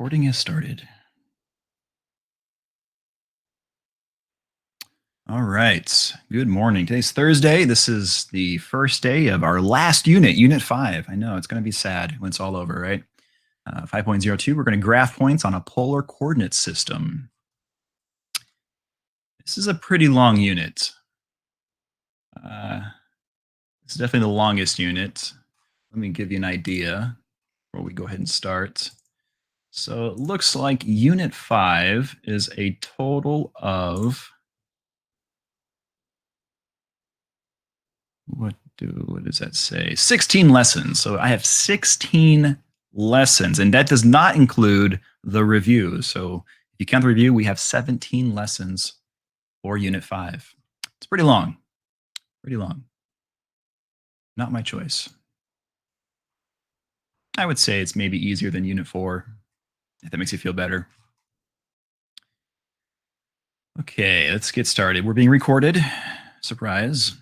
Recording has started. All right. Good morning. Today's Thursday. This is the first day of our last unit, Unit 5. I know it's going to be sad when it's all over, right? 5.02, we're going to graph points on a polar coordinate system. This is a pretty long unit. It's definitely the longest unit. Let me give you an idea before we go ahead and start. So it looks like Unit 5 is a total of what does that say? 16 lessons. So I have 16 lessons, and that does not include the review. So if you count the review, we have 17 lessons for Unit 5. It's pretty long. Pretty long. Not my choice. I would say it's maybe easier than Unit 4, if that makes you feel better. Okay, let's get started. We're being recorded. Surprise.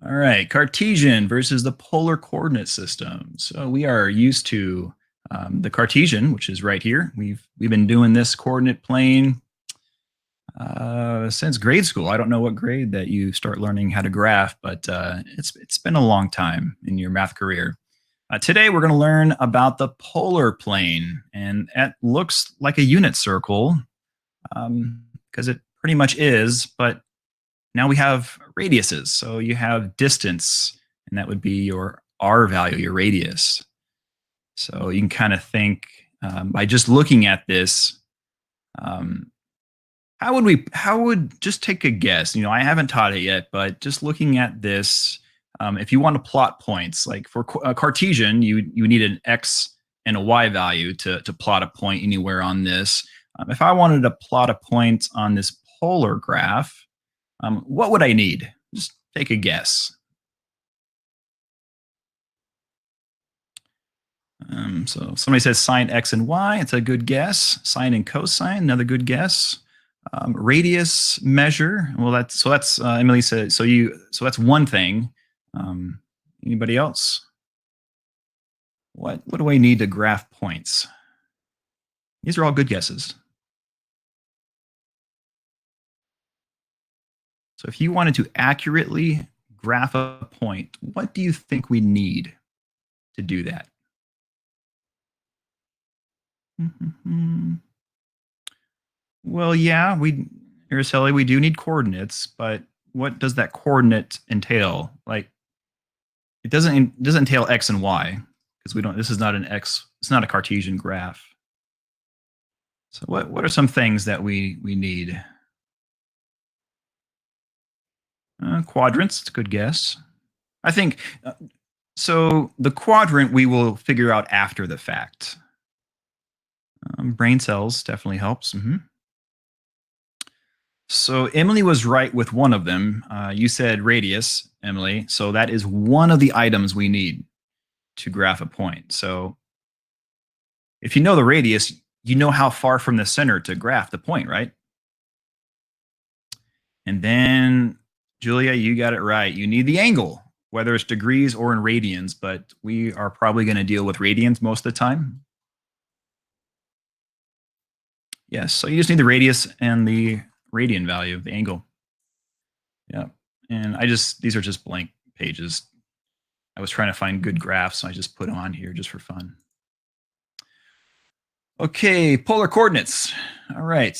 All right, Cartesian versus the polar coordinate system. So we are used to the Cartesian, which is right here. We've been doing this coordinate plane since grade school. I don't know what grade that you start learning how to graph, but it's been a long time in your math career. Today we're going to learn about the polar plane, and that looks like a unit circle because it pretty much is, but now we have radiuses. So you have distance, and that would be your r value, your radius. So you can kind of think by just looking at this, how would just take a guess? You know, I haven't taught it yet, but just looking at this, if you want to plot points, like for Cartesian, you need an x and a y value to plot a point anywhere on this. If I wanted to plot a point on this polar graph, what would I need? Just take a guess. So somebody says sine x and y. It's a good guess. Sine and cosine, another good guess. Radius measure. Well, that's Emily said. So that's one thing. Anybody else? What do I need to graph points? These are all good guesses. So if you wanted to accurately graph a point, what do you think we need to do that? Well, yeah, Araceli, we do need coordinates, but what does that coordinate entail? Like, it doesn't entail x and y because we don't. This is not an x. It's not a Cartesian graph. So what are some things that we need? Quadrants, it's a good guess. I think so. The quadrant we will figure out after the fact. Brain cells definitely helps. So Emily was right with one of them. You said radius, Emily. So that is one of the items we need to graph a point. So if you know the radius, you know how far from the center to graph the point, right? And then, Julia, you got it right. You need the angle, whether it's degrees or in radians, but we are probably going to deal with radians most of the time. Yes, so you just need the radius and the radian value of the angle. Yeah, and these are just blank pages. I was trying to find good graphs, so I just put them on here just for fun. Okay, polar coordinates. All right.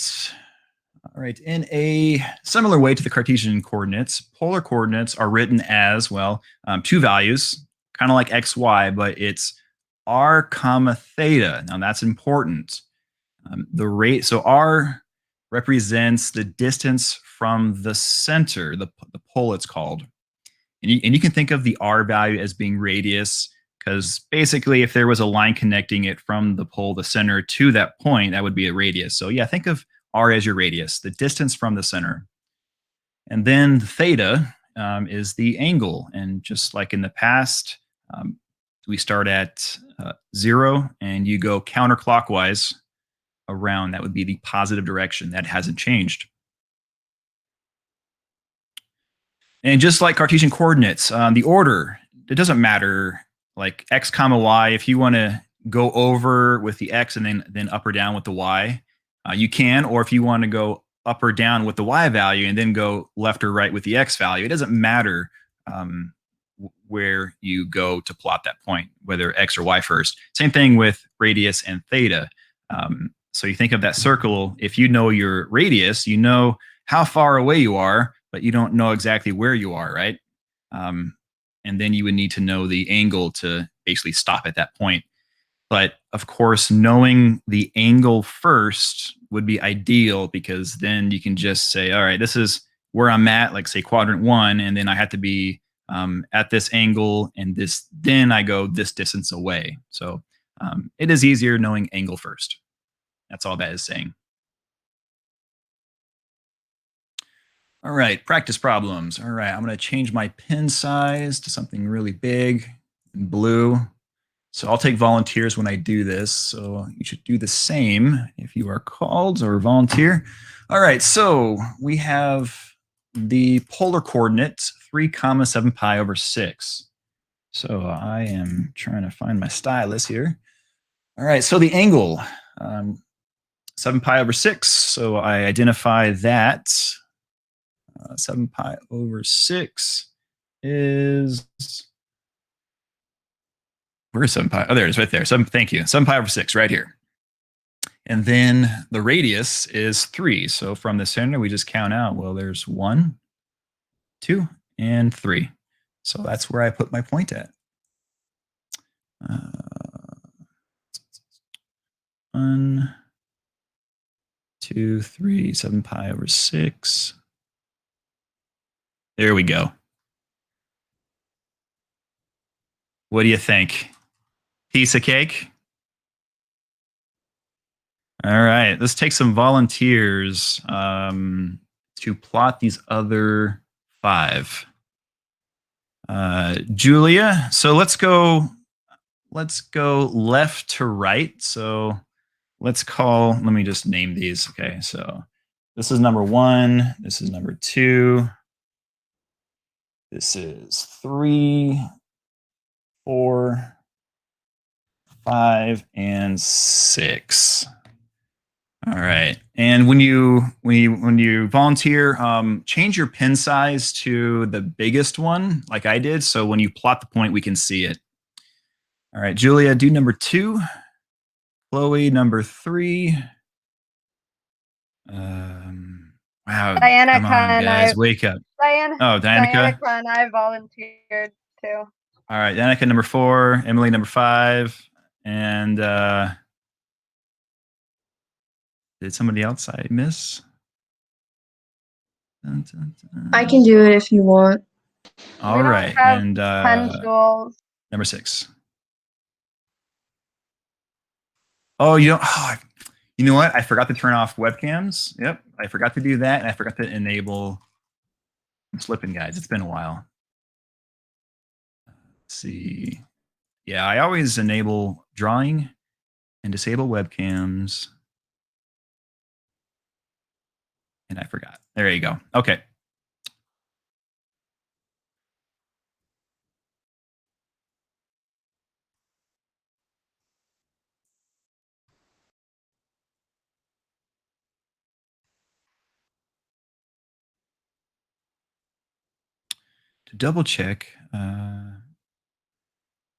In a similar way to the Cartesian coordinates, polar coordinates are written as, well, two values, kind of like x, y, but it's r comma theta. Now that's important. So r represents the distance from the center, the pole it's called. And you can think of the r value as being radius, because basically if there was a line connecting it from the pole, the center, to that point, that would be a radius. So yeah, think of r as your radius, the distance from the center. And then theta is the angle. And just like in the past, we start at 0 and you go counterclockwise around. That would be the positive direction. That hasn't changed. And just like Cartesian coordinates, the order, it doesn't matter, like x comma y. If you want to go over with the X and then up or down with the Y, you can. Or if you want to go up or down with the Y value and then go left or right with the X value, it doesn't matter um, where you go to plot that point, whether X or Y first. Same thing with radius and theta. So you think of that circle. If you know your radius, you know how far away you are, but you don't know exactly where you are, right? And then you would need to know the angle to basically stop at that point. But of course, knowing the angle first would be ideal, because then you can just say, all right, this is where I'm at, like say quadrant 1, and then I have to be at this angle, and then I go this distance away. So it is easier knowing angle first. That's all that is saying. All right, practice problems. All right, I'm going to change my pen size to something really big and blue. So I'll take volunteers when I do this. So you should do the same if you are called or volunteer. All right, so we have the polar coordinates 3 comma 7 pi over 6. So I am trying to find my stylus here. All right, so the angle, 7 pi over 6. So I identify that 7 pi over 6 is, where's 7 pi? Oh, there it is right there. Thank you. 7 pi over 6 right here. And then the radius is 3. So from the center, we just count out, well, there's 1, 2, and 3. So that's where I put my point at. 1, 2, 3, 7 pi over 6. There we go. What do you think? Piece of cake? All right, let's take some volunteers to plot these other 5. Julia, so let's go left to right. So let me just name these. Okay, so this is number 1, this is number 2, this is 3, 4, 5, and 6. All right, and when you volunteer, change your pen size to the biggest one, like I did. So when you plot the point, we can see it. All right, Julia, do number 2. Chloe, number 3. Wow, Diana, come on, guys, wake up. Diana, Danica and I volunteered too. All right, Danica, number 4. Emily, number 5. And did somebody else I miss? Dun, dun, dun. I can do it if you want. All right, and number 6. Oh, you know what? I forgot to turn off webcams. Yep, I forgot to do that, and I forgot to enable. I'm slipping, guys. It's been a while. Let's see. Yeah, I always enable drawing and disable webcams. And I forgot. There you go. Okay. To double check.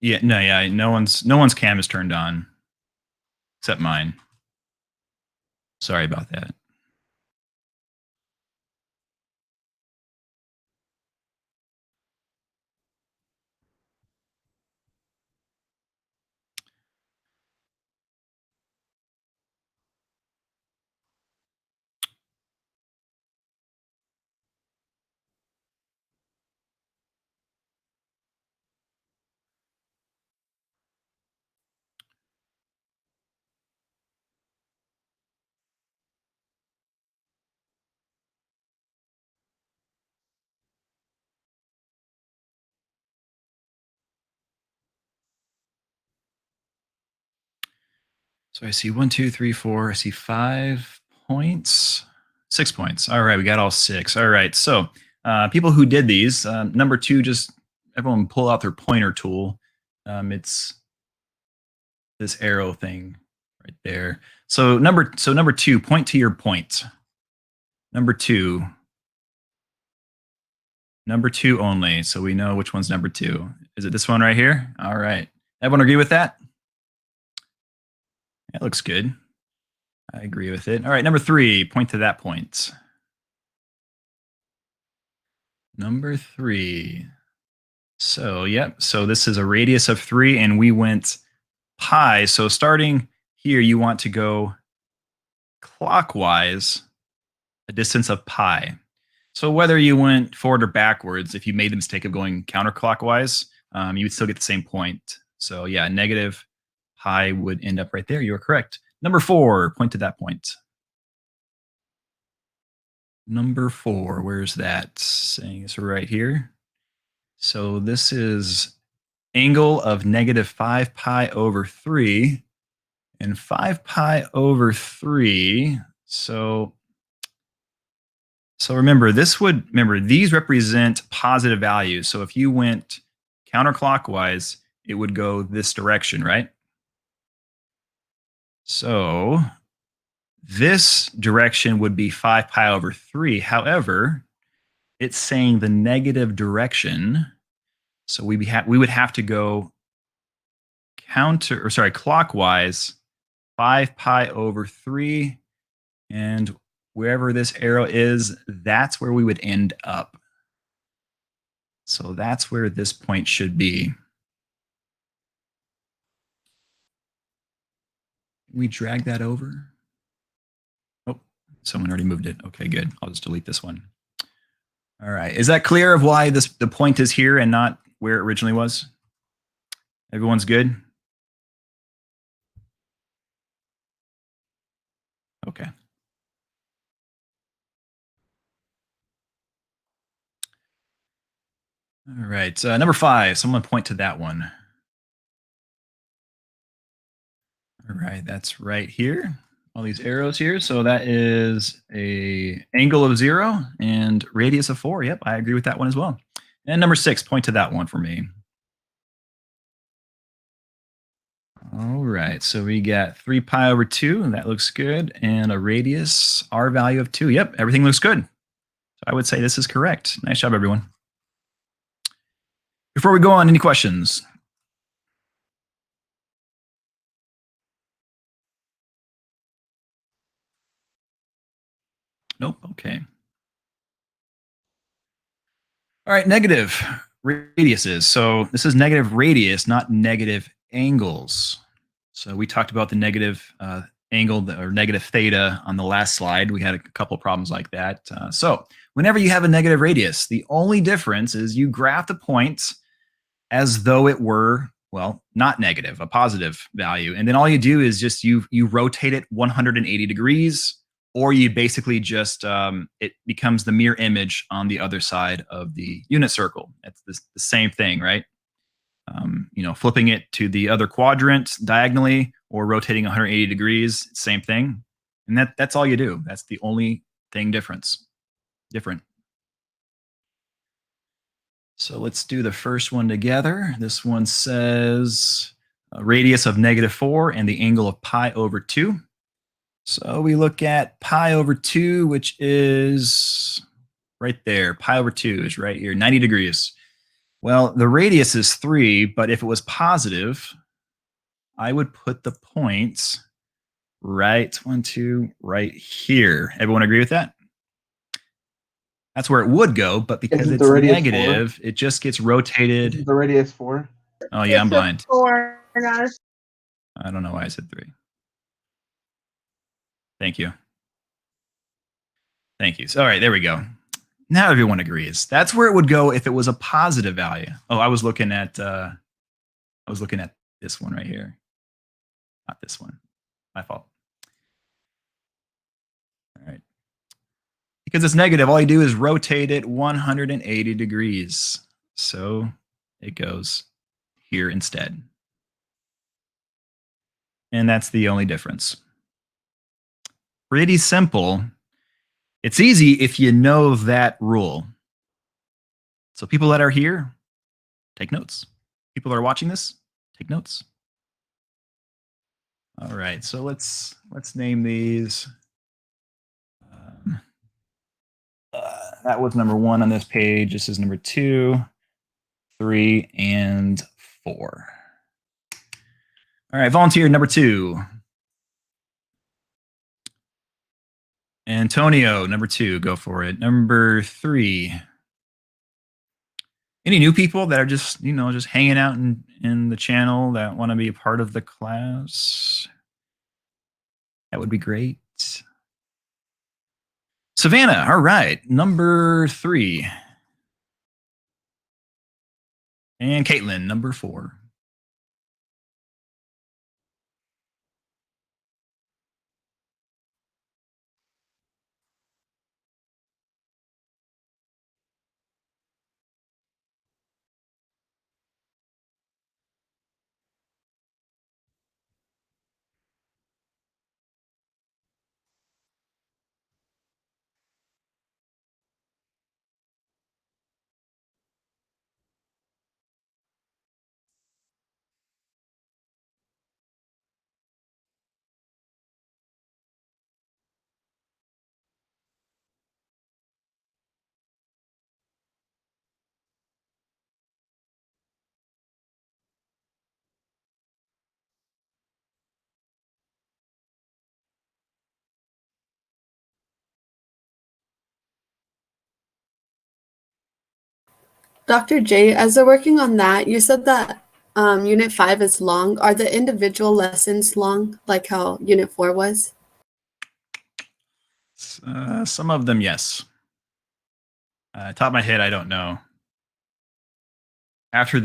No one's cam is turned on except mine. Sorry about that. So I see 1, 2, 3, 4. I see 5 points, 6 points. All right, we got all 6. All right, so people who did these, number 2, just everyone pull out their pointer tool. It's this arrow thing right there. So number 2, point to your point. Number 2. Number 2 only, so we know which one's number 2. Is it this one right here? All right. Everyone agree with that? That looks good. I agree with it. All right, number 3, point to that point. Number 3. So, yep. So this is a radius of 3, and we went pi. So starting here, you want to go clockwise a distance of pi. So whether you went forward or backwards, if you made the mistake of going counterclockwise, you would still get the same point. So yeah, negative pi would end up right there. You are correct. Number 4, point to that point. Number 4, where's that? Saying it's right here. So this is angle of negative 5 pi over 3. And 5 pi over 3. So remember, these represent positive values. So if you went counterclockwise, it would go this direction, right? So this direction would be 5 pi over 3. However, it's saying the negative direction. So we would have to go clockwise 5 pi over 3. And wherever this arrow is, that's where we would end up. So that's where this point should be. Can we drag that over? Oh, someone already moved it. Okay, good. I'll just delete this one. All right. Is that clear of why the point is here and not where it originally was? Everyone's good? Okay. All right. Number 5. Someone point to that one. All right. That's right here. All these arrows here. So that is a angle of 0 and radius of 4. Yep, I agree with that one as well. And number 6, point to that one for me. All right. So we got 3 pi over 2. And that looks good. And a radius, R value of 2. Yep, everything looks good. So I would say this is correct. Nice job, everyone. Before we go on, any questions? Nope. Okay. All right, negative radiuses. So this is negative radius, not negative angles. So we talked about the negative angle or negative theta on the last slide. We had a couple problems like that. So whenever you have a negative radius, the only difference is you graph the points as though it were, well, not negative, a positive value. And then all you do is just you rotate it 180 degrees, or you basically just, it becomes the mirror image on the other side of the unit circle. It's the same thing, right? Flipping it to the other quadrant diagonally or rotating 180 degrees, same thing. And that's all you do. That's the only thing different. So let's do the first one together. This one says a radius of negative 4 and the angle of pi over 2. So we look at pi over 2, which is right there. Pi over 2 is right here, 90 degrees. Well, the radius is 3, but if it was positive, I would put the points right here. Everyone agree with that? That's where it would go, but because it's negative, it just gets rotated. Isn't the radius 4? Oh, yeah, I'm blind. 4, guys. I don't know why I said 3. Thank you. Thank you. So, all right, there we go. Now everyone agrees. That's where it would go if it was a positive value. Oh, I was looking at this one right here. Not this one. My fault. All right. Because it's negative, all you do is rotate it 180 degrees. So it goes here instead. And that's the only difference. Pretty simple. It's easy if you know that rule. So people that are here, take notes. People that are watching this, take notes. All right, so let's name these. That was number 1 on this page. This is number 2, 3, and 4. All right, volunteer number 2. Antonio, number 2, go for it. Number 3. Any new people that are just, just hanging out in the channel that want to be a part of the class? That would be great. Savannah, all right, number 3. And Caitlin, number 4. Dr. J, as they're working on that, you said that Unit 5 is long. Are the individual lessons long, like how Unit 4 was? Some of them, yes. Top of my head, I don't know. After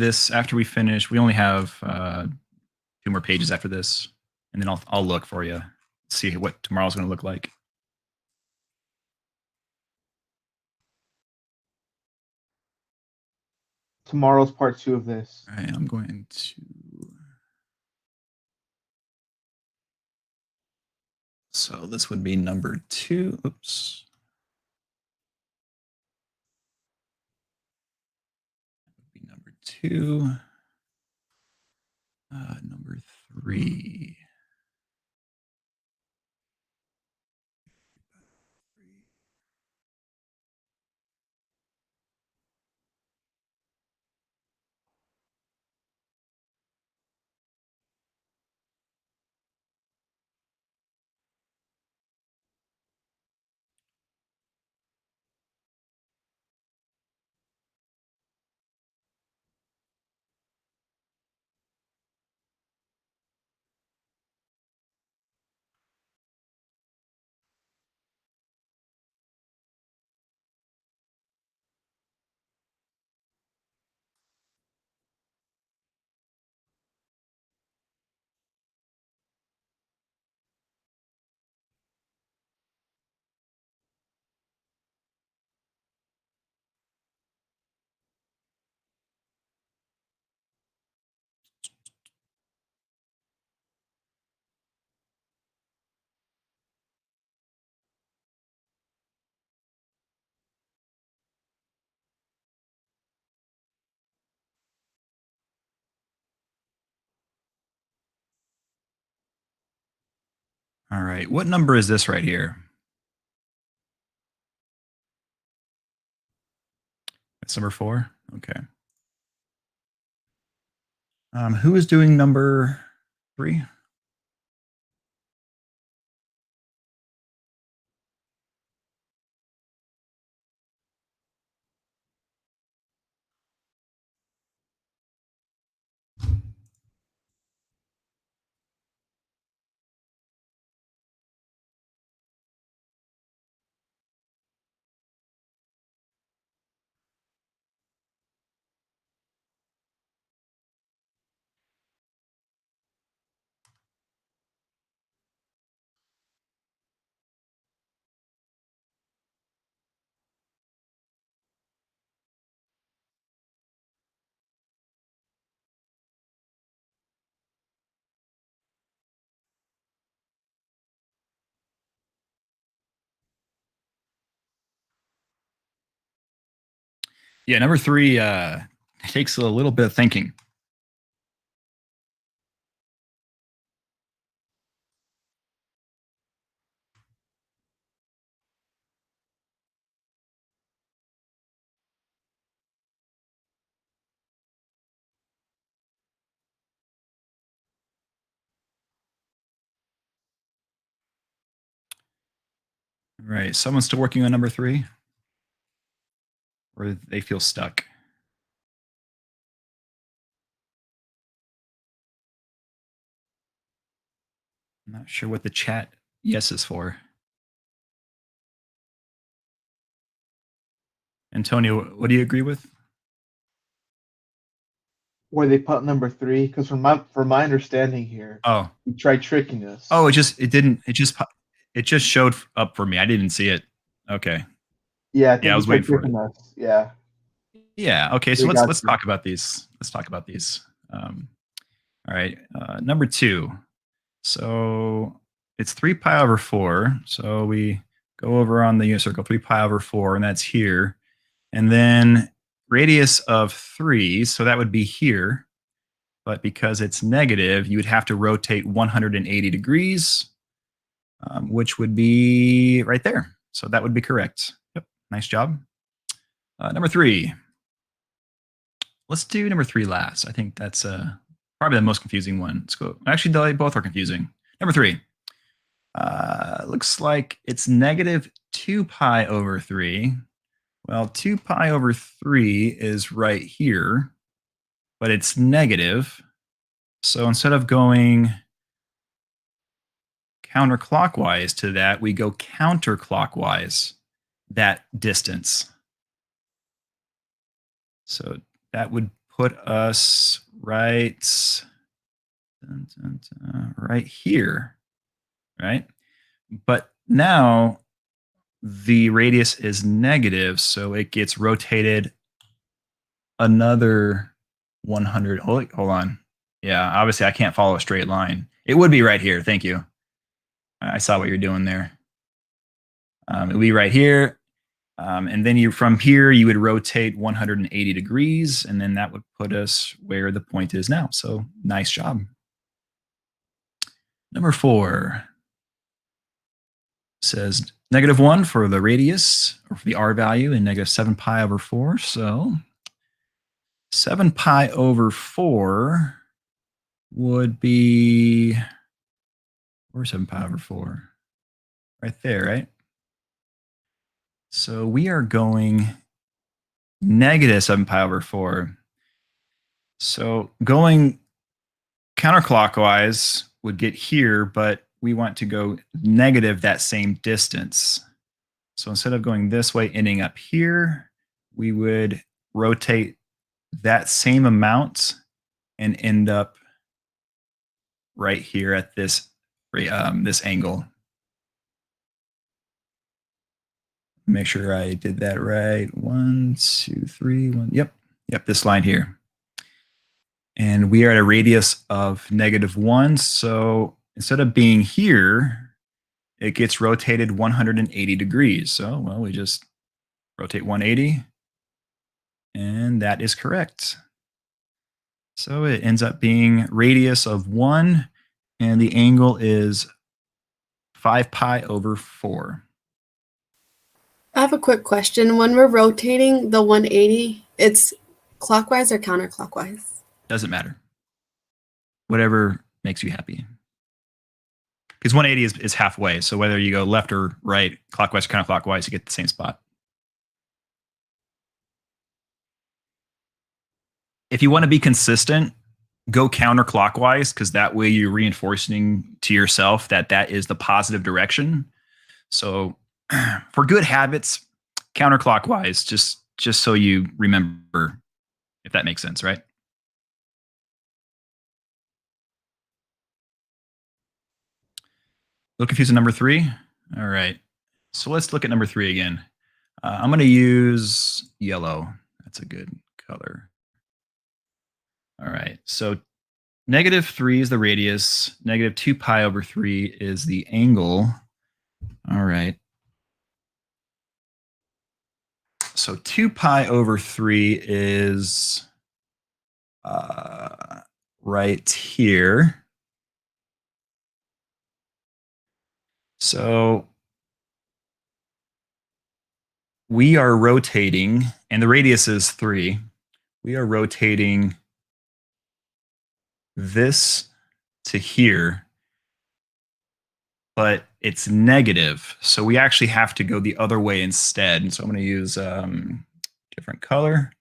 we finish, we only have 2 more pages after this, and then I'll look for you, see what tomorrow's going to look like. Tomorrow's part 2 of this. All right, I'm going to. So this would be number 2. Oops. That would be number 2. Number 3. All right, what number is this right here? That's number 4. Okay. Who is doing number 3? Yeah, number 3 takes a little bit of thinking. right. Someone's still working on number 3? Or they feel stuck? I'm not sure what the chat yes is for. Antonio, what do you agree with? Where they put number 3? Because from my understanding here, Oh, he tried tricking us. oh, it just showed up for me. I didn't see it. Okay. Yeah, I Yeah, think I he was waiting tried for it. tricking us. Yeah. Yeah. Okay. So We got let's you. talk about these. Let's talk about these. All right. Number 2. So it's 3 pi over 4. So we go over on the unit circle, 3 pi over 4, and that's here. And then radius of 3, so that would be here. But because it's negative, you would have to rotate 180 degrees, which would be right there. So that would be correct. Yep. Nice job. Number 3. Let's do number 3 last. I think that's probably the most confusing one. Let's go. Actually, they both are confusing. Number 3. Looks like it's negative 2 pi over 3. Well, 2 pi over 3 is right here, but it's negative. So instead of going counterclockwise to that, we go counterclockwise that distance. So that would put us right here, right? But now the radius is negative, so it gets rotated another 100. Hold on. Yeah, obviously I can't follow a straight line. It would be right here. Thank you. I saw what you're doing there. It would be right here. And then from here, you would rotate 180 degrees, and then that would put us where the point is now. So nice job. Number 4 says -1 for the radius, or for the r value, and -7 pi over 4. So 7 pi over 4 would be, where's 7 pi over 4? Right there, right? So we are going -7 pi over 4. So going counterclockwise would get here, but we want to go negative that same distance. So instead of going this way, ending up here, we would rotate that same amount and end up right here at this this angle. Make sure I did that right. 1, 2, 3, 1. Yep, this line here. And we are at a radius of -1. So instead of being here, it gets rotated 180 degrees. So, well, we just rotate 180, and that is correct. So it ends up being radius of 1, and the angle is 5 pi over 4. I have a quick question. When we're rotating the 180, it's clockwise or counterclockwise? Doesn't matter. Whatever makes you happy. Because 180 is halfway. So whether you go left or right, clockwise or counterclockwise, you get the same spot. If you want to be consistent, go counterclockwise, because that way you're reinforcing to yourself that that is the positive direction. So for good habits, counterclockwise, just so you remember, if that makes sense, right? A little confused with number 3? All right. So let's look at number 3 again. I'm going to use yellow. That's a good color. All right. So -3 is the radius. -2 pi over 3 is the angle. All right. So 2 pi over 3 is right here. So we are rotating, and the radius is 3. We are rotating this to here. but it's negative. So we actually have to go the other way instead. And so I'm going to use different color.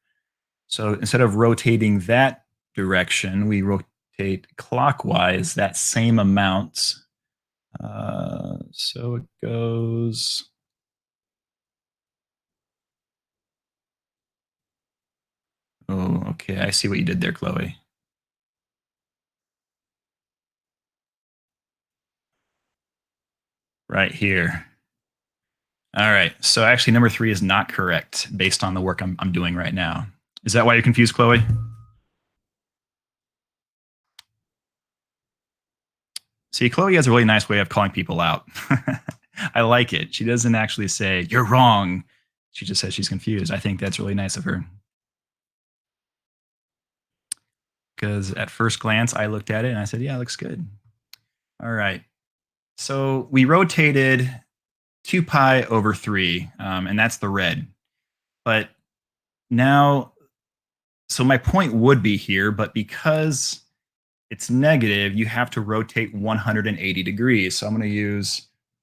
So instead of rotating that direction, we rotate clockwise that same amount. So it goes. Oh, okay. I see what you did there, Chloe. Right here. All right. So actually, number 3 is not correct based on the work I'm doing right now. Is that why you're confused, Chloe? See, Chloe has a really nice way of calling people out. I like it. She doesn't actually say, "You're wrong." She just says she's confused. I think that's really nice of her. Because at first glance, I looked at it and I said, yeah, it looks good. All right. So we rotated 2 pi over 3, and that's the red. But now, so my point would be here, but because it's negative, you have to rotate 180 degrees. So I'm going to use,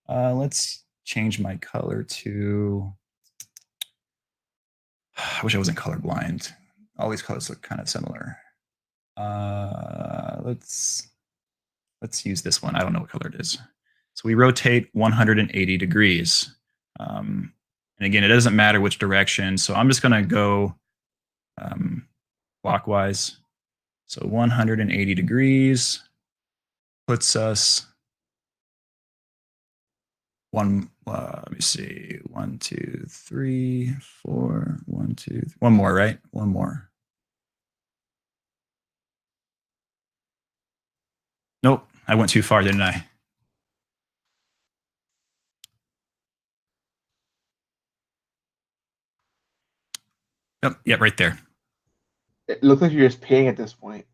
let's change my color to, I wish I wasn't colorblind. All these colors look kind of similar. Let's use this one. I don't know what color it is. So we rotate 180 degrees. And again, it doesn't matter which direction. So I'm just going to go clockwise. So 180 degrees puts us let me see, 1, 2, 3, 4, 1, 2, 3. One more, right? One more. Nope, I went too far, didn't I? Yep, right there. It looks like you're just peeing at this point.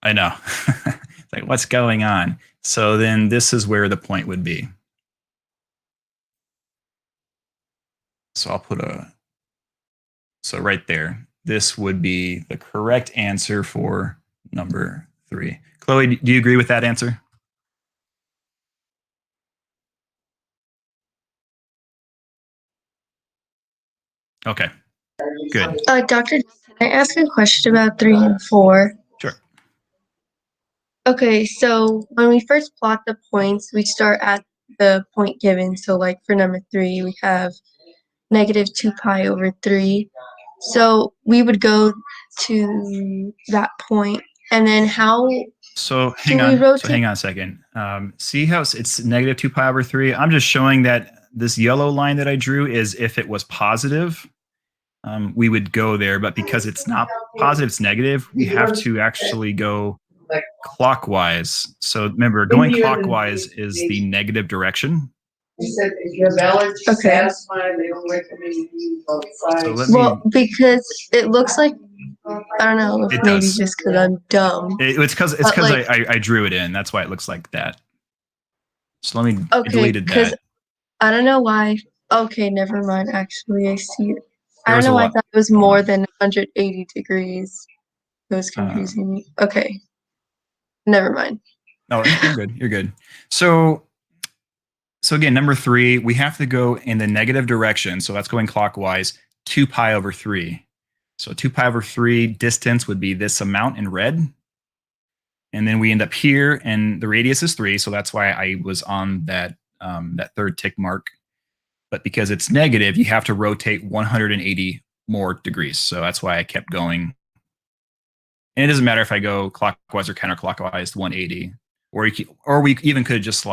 I know. It's like, what's going on? So then this is where the point would be. So I'll put so right there. This would be the correct answer for number 3. Chloe, do you agree with that answer? Okay, good. Doctor, can I ask a question about 3 and 4? Sure. Okay, so when we first plot the points, we start at the point given. So like for number 3, we have negative 2 pi over 3. So we would go to that point, and then how So do hang we on. rotate? So hang on a second. See how it's negative 2 pi over 3? I'm just showing that this yellow line that I drew is if it was positive, we would go there. But because it's not positive, it's negative, we have to actually go clockwise. So remember, going clockwise is the negative direction. Okay. So let Well, me. because it looks like I don't know, It maybe does. just because I'm dumb. It's because like- I drew it in. That's why it looks like that. So let me. I Okay, deleted because that. I don't know why. Okay, never mind. Actually, I see it. I There don't was a know why I lot thought it was going more on. than 180 degrees. It was confusing me. Okay. Never mind. No, you're good. You're good. So again, number 3, we have to go in the negative direction. So that's going clockwise, 2 pi over 3. So 2 pi over 3 distance would be this amount in red. And then we end up here, and the radius is 3. So that's why I was on that that third tick mark. But because it's negative, you have to rotate 180 more degrees. So that's why I kept going. And it doesn't matter if I go clockwise or counterclockwise, 180, or we even could just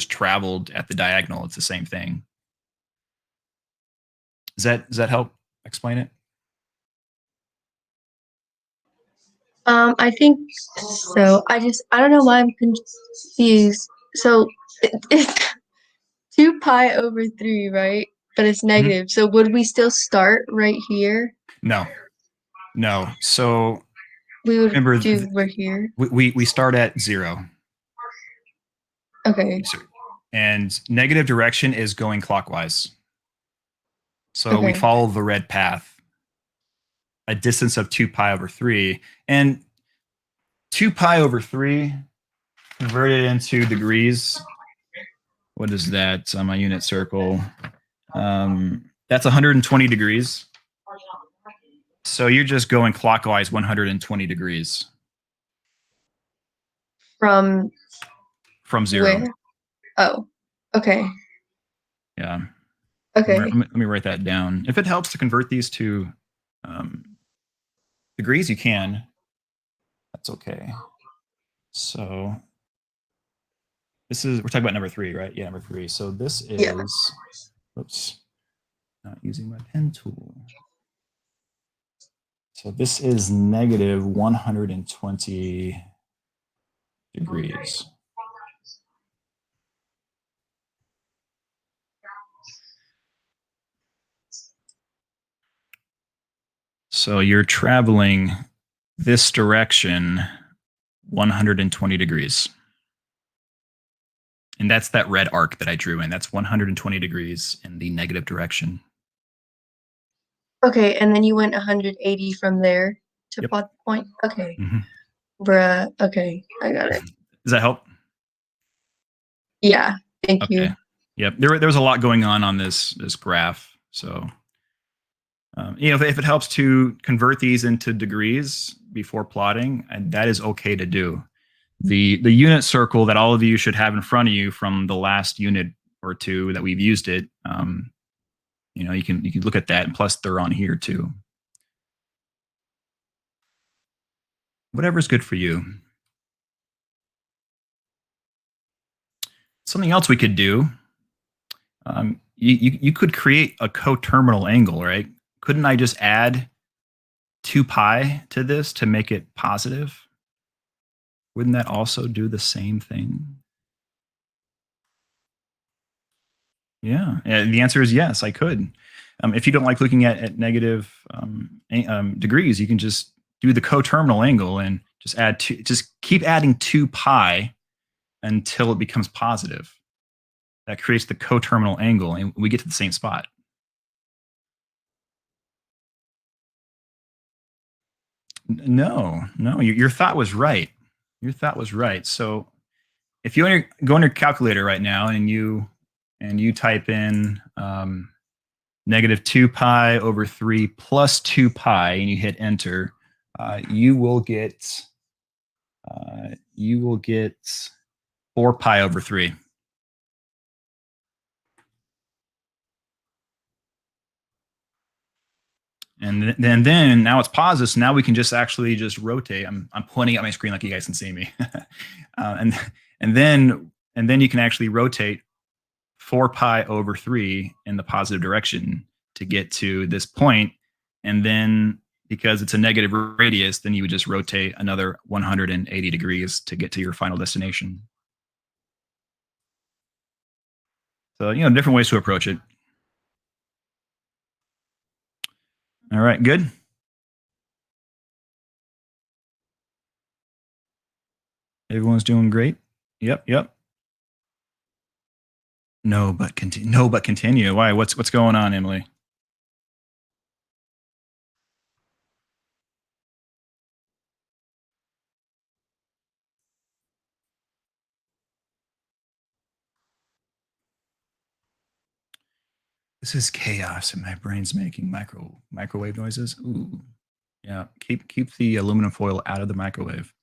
traveled at the diagonal. It's the same thing. Does that help explain it? I think so. I don't know why I'm confused. So it's 2 pi over 3, right? But it's negative. So would we still start right here? No. So We would remember, do we're here. we start at 0. Okay. And negative direction is going clockwise. So we Okay. follow the red path, a distance of 2 pi over 3. And 2 pi over 3 converted into degrees what is that on my unit circle? That's 120 degrees. So you're just going clockwise 120 degrees From from 0. where? Oh, okay. Yeah. Okay. Let me write that down. If it helps to convert these to degrees, you can. That's okay. So this is, we're talking about number 3, right? Yeah, number 3. So this is, Yeah. oops, not using my pen tool. So this is negative 120 degrees. So you're traveling this direction 120 degrees. And that's that red arc that I drew in. That's 120 degrees in the negative direction. Okay, and then you went 180 from there to Yep. plot the point? Okay. Mm-hmm. Bruh. Okay, I got it. Does that help? Yeah, thank Okay. you. Yep. There was a lot going on this graph. So, if it helps to convert these into degrees before plotting, that is okay to do. The unit circle that all of you should have in front of you from the last unit or two that we've used it, you can look at that, and plus they're on here too. Whatever's good for you. Something else we could do. You could create a coterminal angle, right? Couldn't I just add 2 pi to this to make it positive? Wouldn't that also do the same thing? Yeah, the answer is yes, I could. If you don't like looking at negative degrees, you can just do the coterminal angle and just keep adding 2 pi until it becomes positive. That creates the coterminal angle, and we get to the same spot. No, your thought was right. Your thought was right. So if you go on your calculator right now and you type in negative 2 pi over 3 plus 2 pi and you hit enter, you will get 4 pi over 3. And then now it's positive, so now we can just actually just rotate. I'm pointing at my screen like you guys can see me. And then you can actually rotate 4 pi over 3 in the positive direction to get to this point. And then because it's a negative radius, then you would just rotate another 180 degrees to get to your final destination. So, different ways to approach it. All right, good. Everyone's doing great. Yep. No, but continue. Why? What's going on, Emily? This is chaos, and my brain's making microwave noises. Ooh, yeah. Keep the aluminum foil out of the microwave.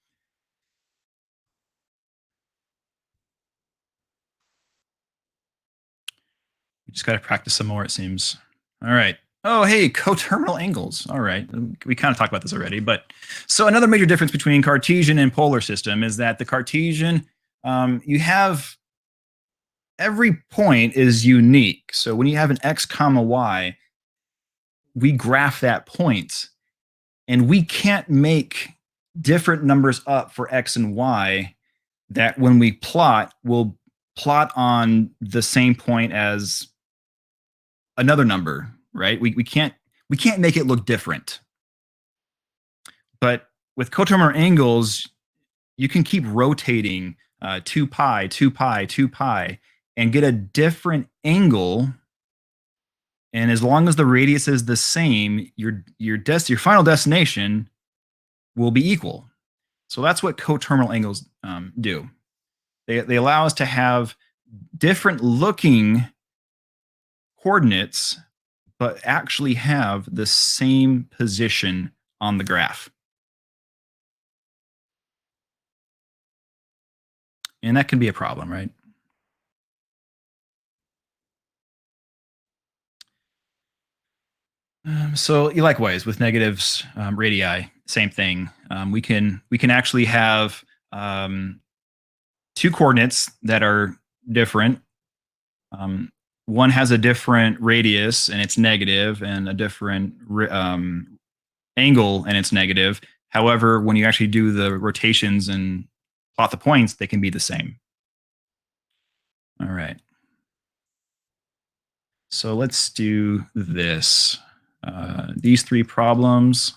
You just got to practice some more, it seems. All right. Oh, hey, coterminal angles. All right. We kind of talked about this already, but so another major difference between Cartesian and polar system is that the Cartesian, you have every point is unique. So when you have an x comma y, we graph that point, and we can't make different numbers up for x and y that when we plot, we'll plot on the same point as another number, right? We can't make it look different. But with coterminal angles, you can keep rotating 2 pi, 2 pi, 2 pi, and get a different angle. And as long as the radius is the same, your final destination will be equal. So that's what coterminal angles do. They allow us to have different looking coordinates, but actually have the same position on the graph. And that can be a problem, right? So likewise with negatives, radii, same thing. We can actually have two coordinates that are different. One has a different radius and it's negative, and a different angle and it's negative. However, when you actually do the rotations and plot the points, they can be the same. All right. So let's do this. These three problems,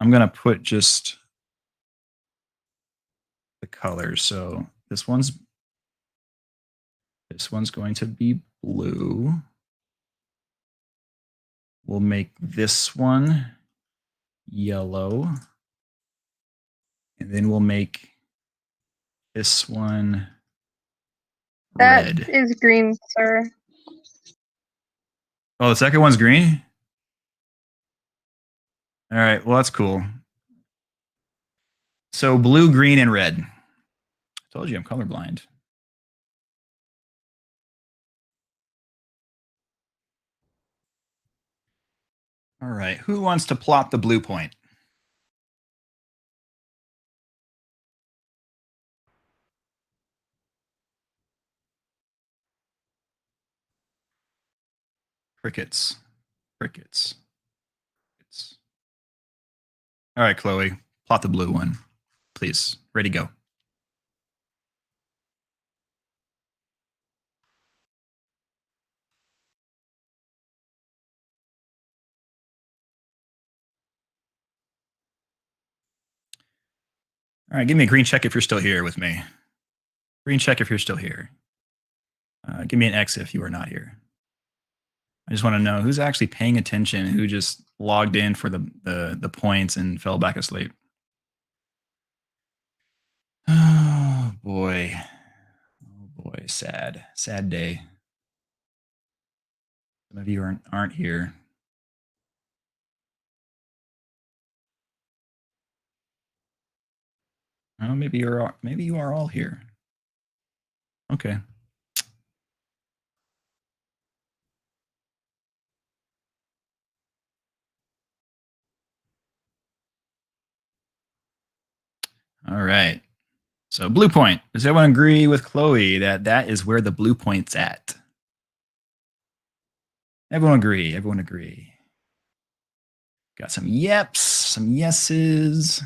I'm going to put just the colors. So this one's going to be blue. We'll make this one yellow. And then we'll make this one red. That is green, sir. Oh, the second one's green? All right, well, that's cool. So blue, green, and red. I told you I'm colorblind. All right, who wants to plot the blue point? Crickets. Crickets. Crickets. All right, Chloe, plot the blue one, please. Ready, go. All right, give me a green check if you're still here with me. Green check if you're still here. Give me an X if you are not here. I just want to know who's actually paying attention, who just logged in for the points and fell back asleep. Oh boy. Oh boy, sad. Sad day. Some of you aren't here. Oh, maybe you are all here. Okay. All right. So blue point. Does everyone agree with Chloe that that is where the blue point's at? Everyone agree. Everyone agree. Got some yeps, some yeses.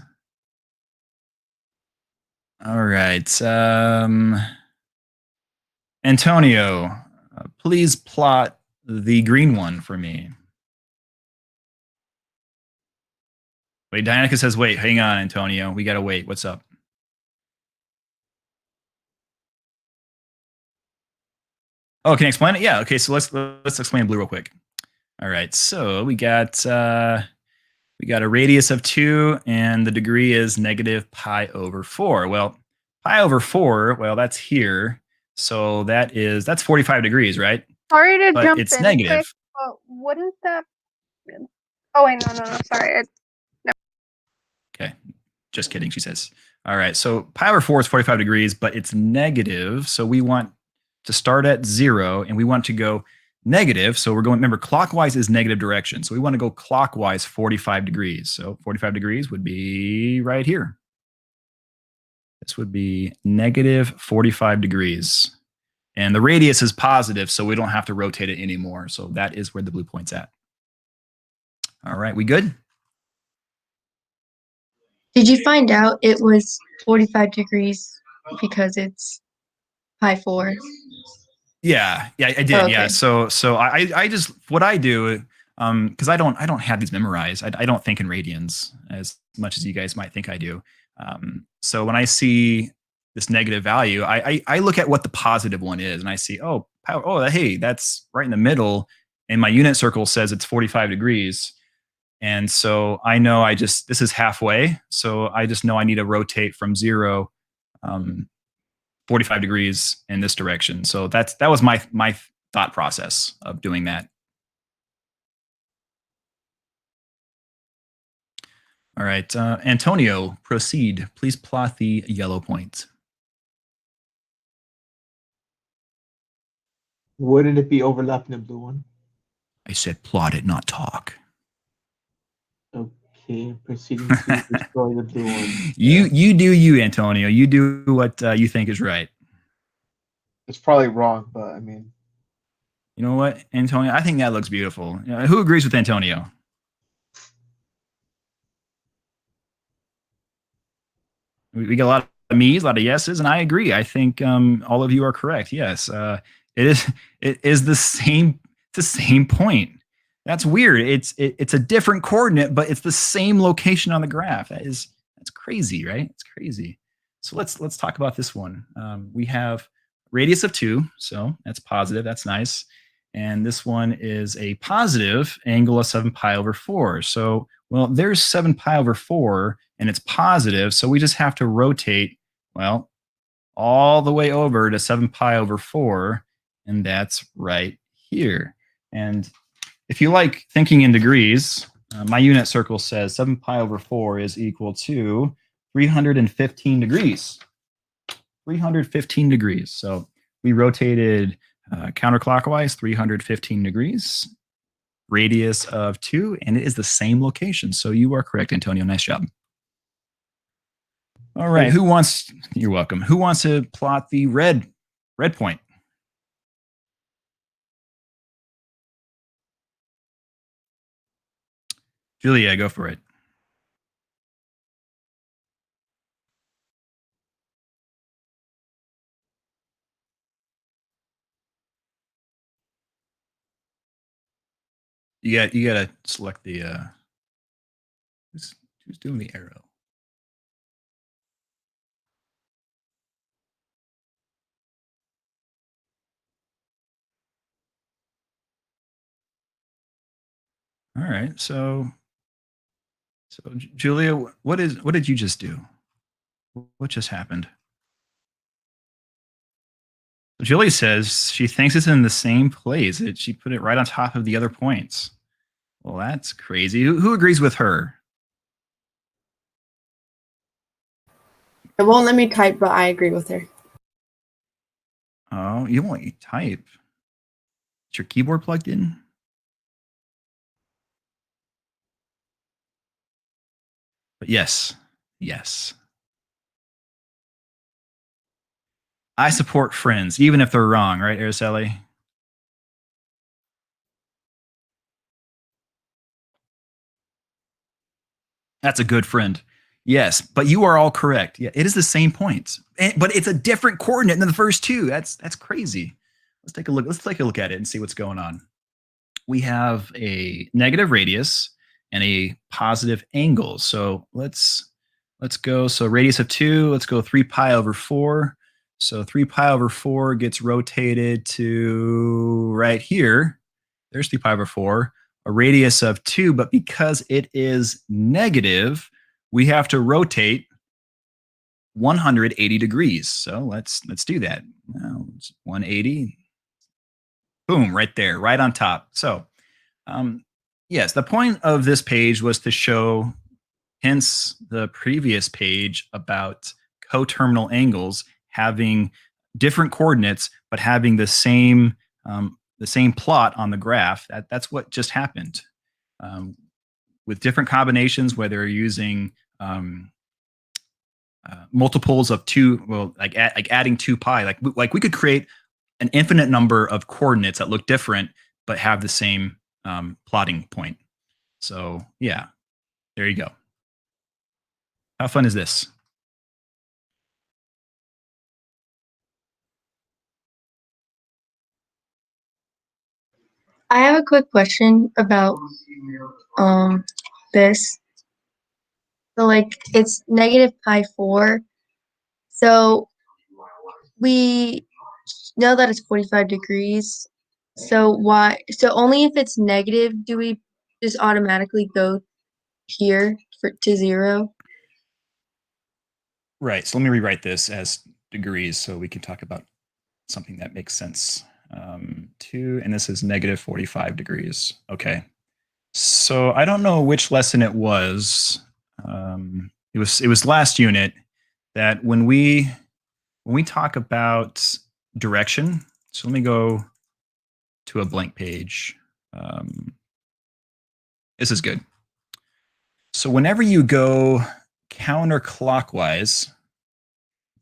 All right. Antonio, please plot the green one for me. Wait, Dianica says, wait, hang on, Antonio. We got to wait. What's up? Oh, can you explain it? Yeah. Okay. So let's explain blue real quick. All right. So we got a radius of 2, and the degree is negative pi over 4. Well, pi over 4, well, that's here. So that's 45 degrees, right? Sorry to But jump it's in negative. quick, but wouldn't that? Oh wait, no. Sorry. Okay. Just kidding, she says. All right. So pi over 4 is 45 degrees, but it's negative. So we want to start at 0, and we want to go negative. So we're going, remember, clockwise is negative direction. So we want to go clockwise 45 degrees. So 45 degrees would be right here. This would be negative 45 degrees. And the radius is positive, so we don't have to rotate it anymore. So that is where the blue point's at. All right, we good? Did you find out it was 45 degrees because it's pi 4? Yeah, I did. Oh, okay. Yeah. So I just, what I do, because I don't have these memorized. I don't think in radians as much as you guys might think I do. So when I see this negative value, I look at what the positive one is, and I see, hey, that's right in the middle, and my unit circle says it's 45 degrees. And so I know this is halfway. So I just know I need to rotate from 0 45 degrees in this direction. So that was my thought process of doing that. All right, Antonio, proceed. Please plot the yellow point. Wouldn't it be overlapping the blue one? I said plot it, not talk. Okay, proceeding to destroy the blue one. You do you, Antonio. You do what you think is right. It's probably wrong, but I mean, You know what, Antonio? I think that looks beautiful. Who agrees with Antonio? We get a lot of me's, a lot of yeses, and I agree. I think all of you are correct. Yes, it is the same. It's the same point. That's weird. It's a different coordinate, but it's the same location on the graph. That's crazy, right? It's crazy. So let's talk about this one. We have radius of 2, so that's positive. That's nice. And this one is a positive angle of 7 pi over 4. So, well, there's 7 pi over 4, and it's positive. So we just have to rotate, well, all the way over to 7 pi over 4, and that's right here. And if you like thinking in degrees, my unit circle says 7 pi over 4 is equal to 315 degrees. 315 degrees. So we rotated counterclockwise 315 degrees, radius of 2, and it is the same location. So you are correct, Antonio. Nice job. All right. You're welcome. Who wants to plot the red point? Julia, go for it. You got to select the who's doing the arrow. All right. So Julia, what did you just do? What just happened? Julie says she thinks it's in the same place. She put it right on top of the other points. Well, that's crazy. Who agrees with her? It won't let me type, but I agree with her. Oh, you won't let you type. Is your keyboard plugged in? But yes. I support friends, even if they're wrong, right, Araceli? That's a good friend. Yes, but you are all correct. Yeah, it is the same points, but it's a different coordinate than the first two. That's crazy. Let's take a look. Let's take a look at it and see what's going on. We have a negative radius and a positive angle. So let's go. So radius of 2. Let's go 3 pi over 4. So 3 pi over 4 gets rotated to right here. There's 3 pi over 4. A radius of 2, but because it is negative, we have to rotate 180 degrees. So let's do that. Now, 180. Boom, right there, right on top. So yes, the point of this page was to show, hence the previous page about coterminal angles having different coordinates, but having the same plot on the graph. That's what just happened. With different combinations, whether you're using multiples of 2, well, like adding 2 pi, like we could create an infinite number of coordinates that look different but have the same plotting point. So yeah, there you go. How fun is this? I have a quick question about this. So like it's negative pi 4. So we know that it's 45 degrees. So only if it's negative do we just automatically go here to 0? Right. So let me rewrite this as degrees, so we can talk about something that makes sense. 2, and this is negative 45 degrees. Okay. So I don't know which lesson it was. It was last unit that when we talk about direction. So let me go to a blank page. This is good. So whenever you go counterclockwise,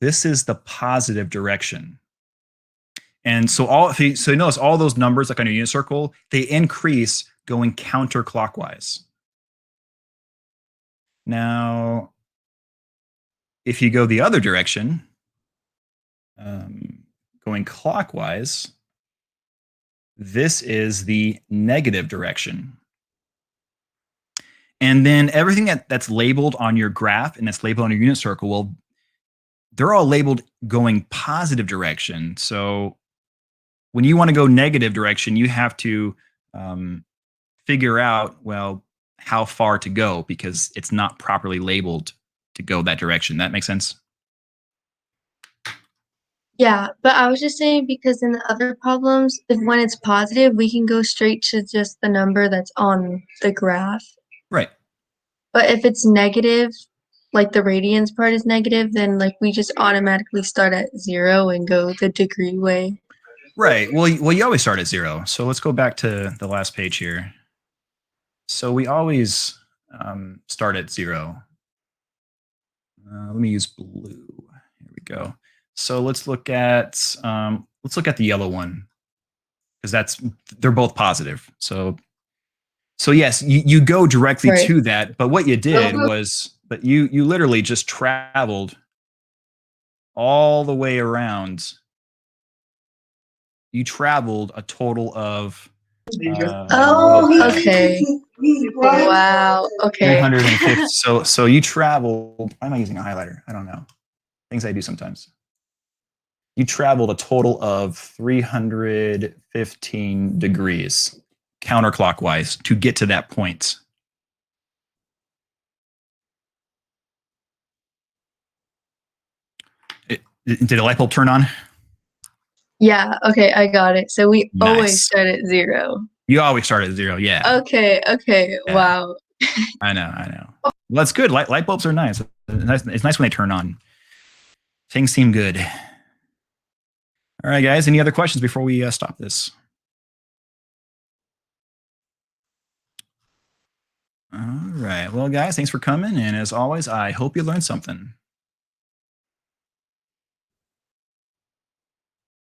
this is the positive direction. And so so you notice all those numbers like on your unit circle, they increase going counterclockwise. Now, if you go the other direction, going clockwise, this is the negative direction. And then everything that's labeled on your graph and that's labeled on your unit circle, well, they're all labeled going positive direction. So when you want to go negative direction, you have to figure out, well, how far to go because it's not properly labeled to go that direction. That makes sense? Yeah, but I was just saying because in the other problems, if when it's positive, we can go straight to just the number that's on the graph. Right. But if it's negative, like the radians part is negative, then like we just automatically start at 0 and go the degree way. Right. Well, you always start at 0. So let's go back to the last page here. So we always start at 0. Let me use blue. Here we go. So let's look at the yellow one because they're both positive. So yes, you go directly Right. to that. But what you did was, but you literally just traveled all the way around. You traveled a total of Okay. Wow. Okay. 350. So you traveled. Why am I using a highlighter? I don't know. Things I do sometimes. You traveled a total of 315 degrees counterclockwise to get to that point. Did the light bulb turn on? Yeah, okay, I got it. So we Nice. always start at 0. You always start at 0. Yeah. Okay, Yeah. wow. I know. Well, that's good. Light bulbs are nice. It's nice when they turn on. Things seem good. All right, guys. Any other questions before we stop this? All right. Well, guys, thanks for coming. And as always, I hope you learned something.